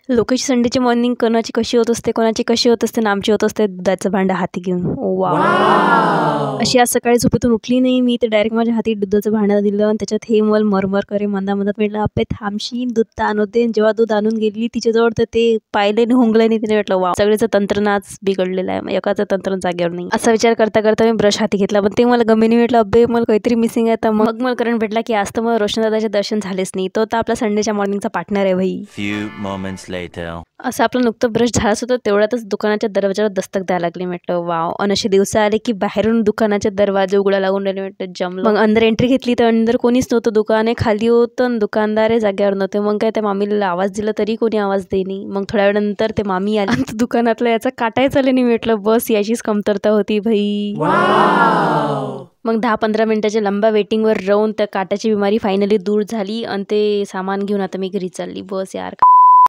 Lokesh संडेची morning कोणाची कशी होत असते, कोणाची कशी होत असते, आमची होत असते दुधाचं भांडं हाती घेऊन. वाव, अशी आज सकाळी झोपेतून उठली नाही मी, तर डायरेक्ट माझ्या हाती दुधाचं भांडं दिलं आणि त्याच्यात हे मल मरमर करे मंदामंदात म्हटलं अप्पे थांबशील दूध तर आणू दे. जेव्हा दूध आणून गेली तिच्याजवळ तर ते पाहिले नाही, हुंगलं नाही. तिने म्हटलं वा, सगळेचं तंत्रनाच बिघडलेला आहे, एकाचं तंत्र जागेवर नाही. असा विचार करता करता मी ब्रश हाती घेतला, पण ते मला गमेनी म्हटलं अब्बे मला काहीतरी मिसिंग आहे. तर मग मला करंट भेटला की आज तर मग रोशन दादाचे दर्शन झालेच नाही. तो तर आपला संडेच्या मॉर्निंगचा पार्टनर आहे भाई. असं आपलं नुकतं ब्रश झालंच होतं तेवढ्यातच दुकानाच्या दरवाजावर दस्तक द्यायला लागली. म्हटलं वाव, आणि असे दिवस आले की बाहेरून दुकानाचे दरवाजे उघडा लागून राहिले. म्हटलं जमलं. मग अंदर एंट्री घेतली तर अंदर कोणीच नव्हतं, दुकान खाली होतं, दुकानदार जाग्यावर नव्हते. मग काय त्या मामीला आवाज दिला तरी कोणी आवाज देईनी. मग थोड्या वेळानंतर ते मामी आली, दुकानातलं याचा काटाय चालले नाही. म्हटलं बस याचीच कमतरता होती भाई. मग 10-15 मिनिटाच्या लंबा वेटिंगवर राहून त्या काटाची बिमारी फायनली दूर झाली आणि ते सामान घेऊन आता मी घरी चालली. बस यार.